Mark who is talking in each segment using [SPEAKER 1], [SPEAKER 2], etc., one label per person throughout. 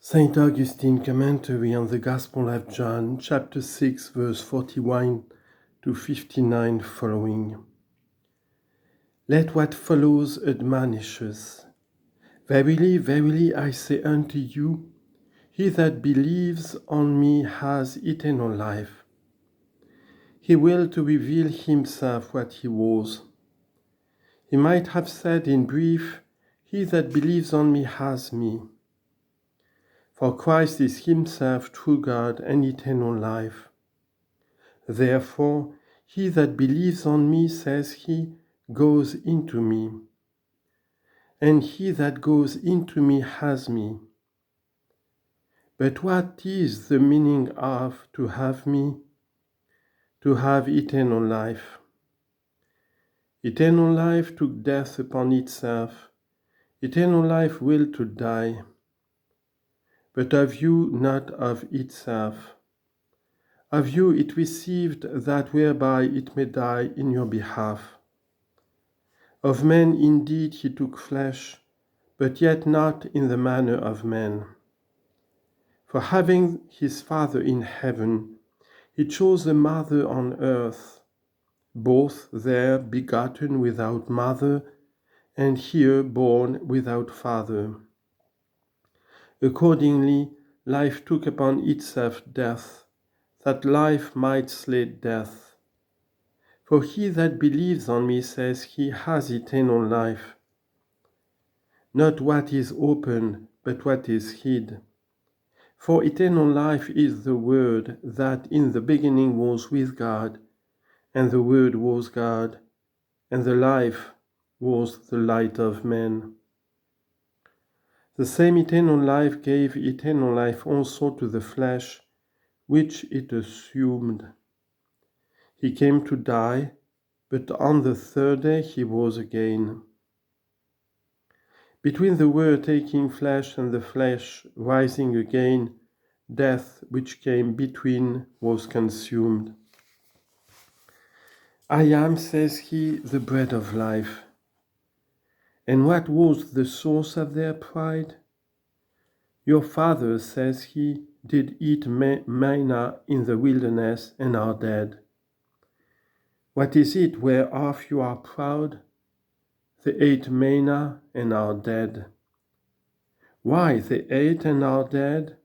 [SPEAKER 1] Saint Augustine commentary on the Gospel of John, chapter 6, verse 41 to 59 following. Let what follows admonish us. Verily, verily, I say unto you, he that believes on me has eternal life. He will to reveal himself what he was. He might have said in brief, he that believes on me has me. For Christ is himself true God and eternal life. Therefore, he that believes on me, says he, goes into me. And he that goes into me has me. But what is the meaning of to have me? To have eternal life. Eternal life took death upon itself. Eternal life willed to die. But of you not of itself. Of you it received that whereby it may die in your behalf. Of men indeed he took flesh, but yet not in the manner of men. For having his Father in heaven, he chose a mother on earth, both there begotten without mother, and here born without father. Accordingly, life took upon itself death, that life might slay death. For he that believes on me, says he, has eternal life. Not what is open, but what is hid. For eternal life is the Word that in the beginning was with God, and the Word was God, and the life was the light of men. The same eternal life gave eternal life also to the flesh, which it assumed. He came to die, but on the third day he rose again. Between the Word taking flesh and the flesh rising again, death which came between was consumed. I am, says he, the bread of life. And what was the source of their pride? Your fathers, says he, did eat manna in the wilderness and are dead. What is it whereof you are proud? They ate manna and are dead. Why they ate and are dead?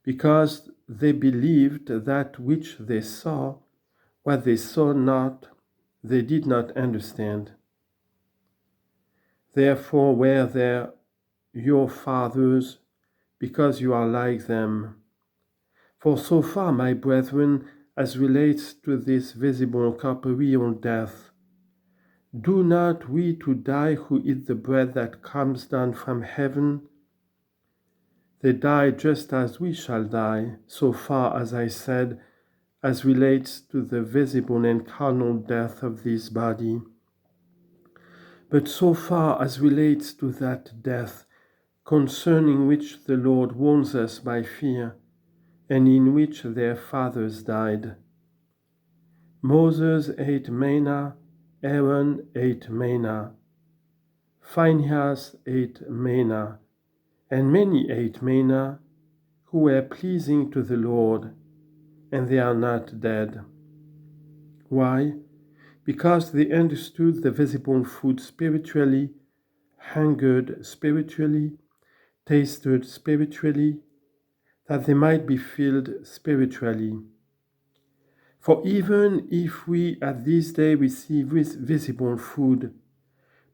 [SPEAKER 1] Because they believed that which they saw, what they saw not, they did not understand. Therefore were they your fathers, because you are like them. For so far, my brethren, as relates to this visible corporeal death, do not we to die who eat the bread that comes down from heaven? They die just as we shall die, so far as I said, as relates to the visible and carnal death of this body. But so far as relates to that death, concerning which the Lord warns us by fear, and in which their fathers died. Moses ate manna, Aaron ate manna, Phinehas ate manna, and many ate manna, who were pleasing to the Lord, and they are not dead. Why? Because they understood the visible food spiritually, hungered spiritually, tasted spiritually, that they might be filled spiritually. For even if we at this day receive visible food,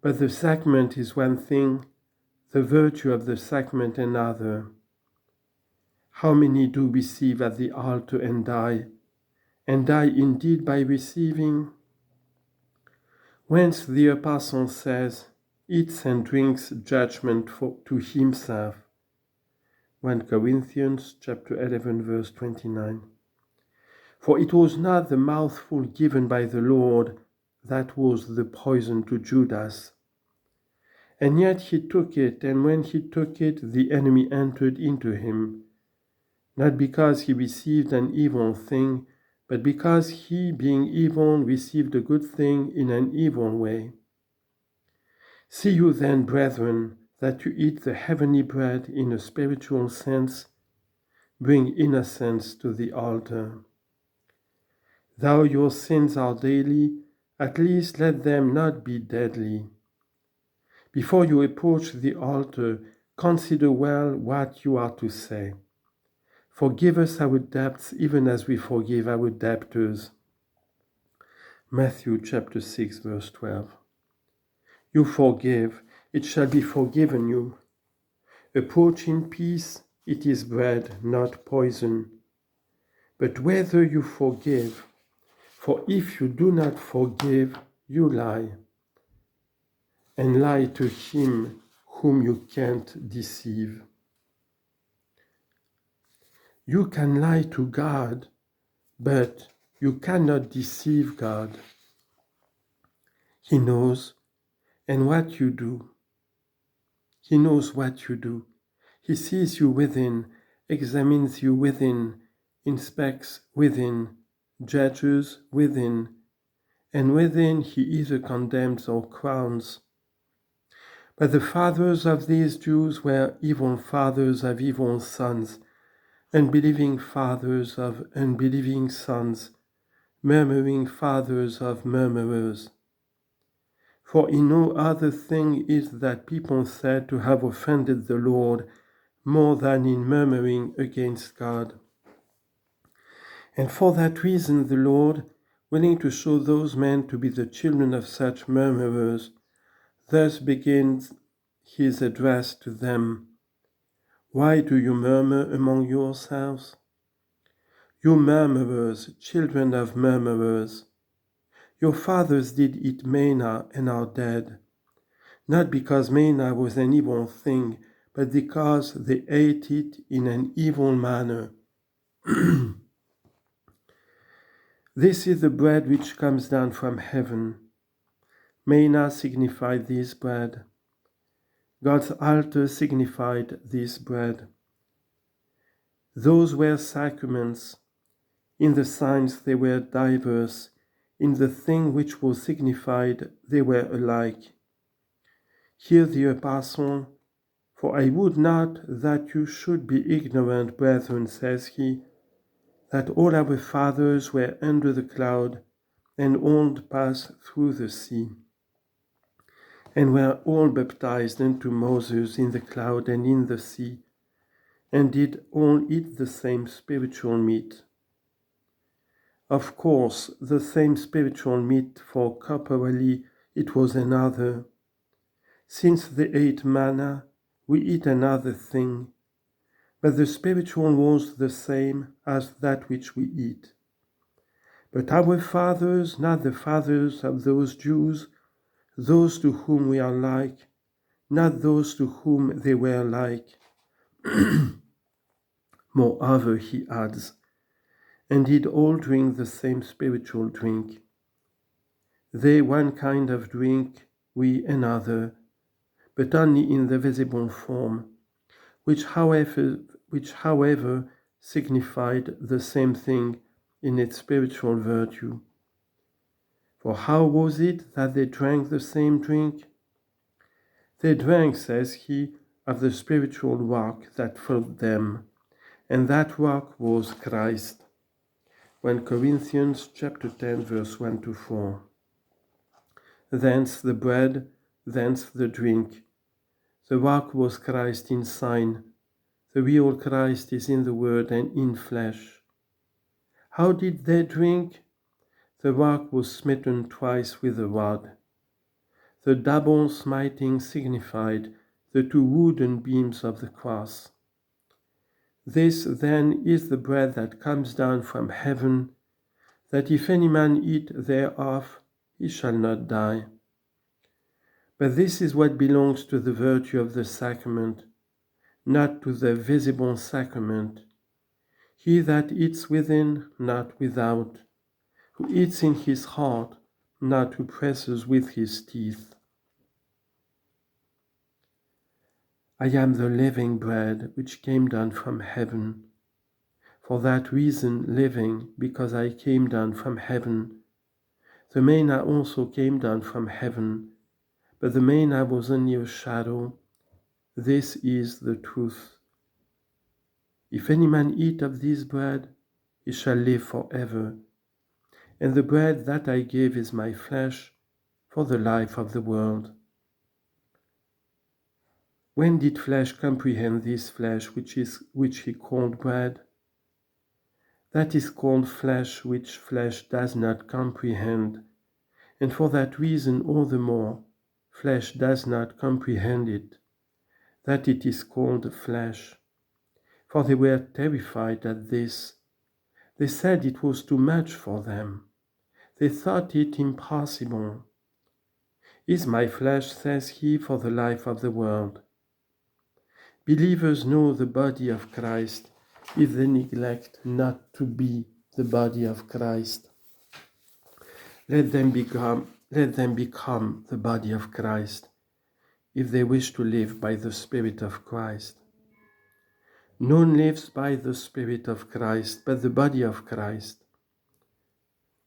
[SPEAKER 1] but the sacrament is one thing, the virtue of the sacrament another. How many do receive at the altar and die indeed by receiving? Whence the apostle says, eats and drinks judgment to himself. 1 Corinthians chapter 11, verse 29. For it was not the mouthful given by the Lord that was the poison to Judas. And yet he took it, and when he took it, the enemy entered into him, not because he received an evil thing, but because he, being evil, received a good thing in an evil way. See you then, brethren, that you eat the heavenly bread in a spiritual sense, bring innocence to the altar. Though your sins are daily, at least let them not be deadly. Before you approach the altar, consider well what you are to say. Forgive us our debts even as we forgive our debtors. Matthew chapter 6, verse 12. You forgive, it shall be forgiven you. Approach in peace, it is bread, not poison. But whether you forgive, for if you do not forgive, you lie, and lie to him whom you can't deceive. You can lie to God, but you cannot deceive God. He knows, and what you do. He knows what you do. He sees you within, examines you within, inspects within, judges within, and within he either condemns or crowns. But the fathers of these Jews were evil fathers of evil sons, unbelieving fathers of unbelieving sons, murmuring fathers of murmurers. For in no other thing is that people said to have offended the Lord more than in murmuring against God. And for that reason the Lord, willing to show those men to be the children of such murmurers, thus begins his address to them. Why do you murmur among yourselves? You murmurers, children of murmurers, your fathers did eat manna and are dead, not because manna was an evil thing, but because they ate it in an evil manner. This is the bread which comes down from heaven. Manna signified this bread. God's altar signified this bread. Those were sacraments. In the signs they were diverse. In the thing which was signified they were alike. Here the apostle, for I would not that you should be ignorant, brethren, says he, that all our fathers were under the cloud, and all passed through the sea, and were all baptized unto Moses in the cloud and in the sea, and did all eat the same spiritual meat. Of course, the same spiritual meat, for corporally it was another. Since they ate manna, we eat another thing, but the spiritual was the same as that which we eat. But our fathers, not the fathers of those Jews, those to whom we are like, not those to whom they were like. Moreover, he adds, and did all drink the same spiritual drink. They one kind of drink, we another, but only in the visible form, which however signified the same thing in its spiritual virtue. For how was it that they drank the same drink? They drank, says he, of the spiritual rock that filled them, and that rock was Christ. 1 Corinthians chapter 10, verse 1 to 4. Thence the bread, thence the drink. The rock was Christ in sign. The real Christ is in the Word and in flesh. How did they drink? The rock was smitten twice with a rod. The double smiting signified the two wooden beams of the cross. This then is the bread that comes down from heaven, that if any man eat thereof, he shall not die. But this is what belongs to the virtue of the sacrament, not to the visible sacrament. He that eats within, not without, who eats in his heart, not who presses with his teeth. I am the living bread which came down from heaven. For that reason living, because I came down from heaven. The manna also came down from heaven, but the manna was only a shadow, This is the truth. If any man eat of this bread, he shall live forever. And the bread that I give is my flesh for the life of the world. When did flesh comprehend this flesh which he called bread? That is called flesh which flesh does not comprehend, and for that reason all the more flesh does not comprehend it, that it is called flesh. For they were terrified at this. They said it was too much for them. They thought it impossible. Is my flesh, says he, for the life of the world? Believers know the body of Christ if they neglect not to be the body of Christ. Let them become the body of Christ if they wish to live by the Spirit of Christ. None lives by the Spirit of Christ, but the body of Christ.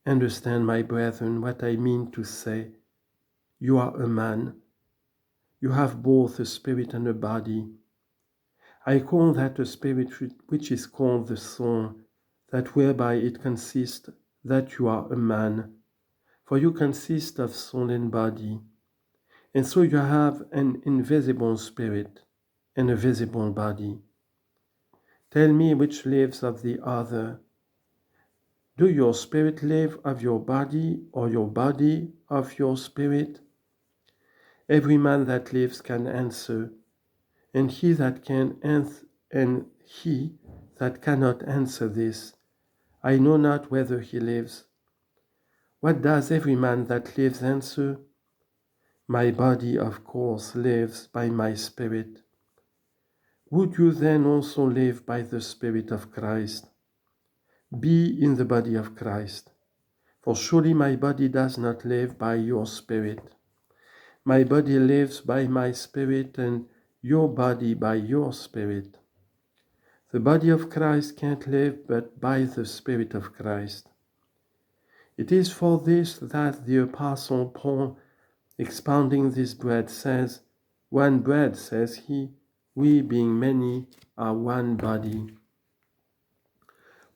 [SPEAKER 1] Understand, my brethren, what I mean to say. You are a man. You have both a spirit and a body. I call that a spirit which is called the soul, that whereby it consists that you are a man. For you consist of soul and body. And so you have an invisible spirit and a visible body. Tell me which lives of the other. Do your spirit live of your body, or your body of your spirit? Every man that lives can answer, and he that cannot answer this, I know not whether he lives. What does every man that lives answer? My body, of course, lives by my spirit. Would you then also live by the Spirit of Christ? Be in the body of Christ. For surely my body does not live by your spirit. My body lives by my spirit, and your body by your spirit. The body of Christ can't live but by the Spirit of Christ. It is for this that the Apostle Paul, expounding this bread, says, one bread, says he, we being many are one body.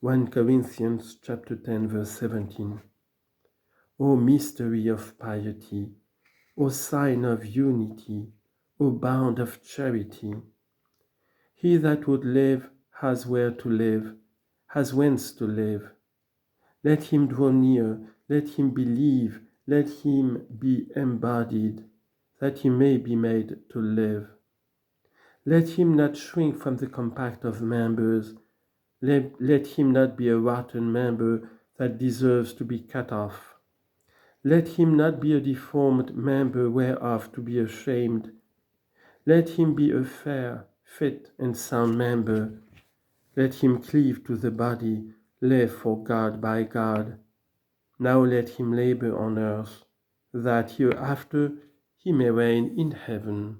[SPEAKER 1] 1 Corinthians chapter 10, verse 17. O mystery of piety, O sign of unity, O bound of charity. He that would live has where to live, has whence to live. Let him draw near, let him believe, let him be embodied, that he may be made to live. Let him not shrink from the compact of members, let him not be a rotten member that deserves to be cut off. Let him not be a deformed member whereof to be ashamed. Let him be a fair, fit, and sound member. Let him cleave to the body, live for God by God. Now let him labor on earth, that hereafter he may reign in heaven.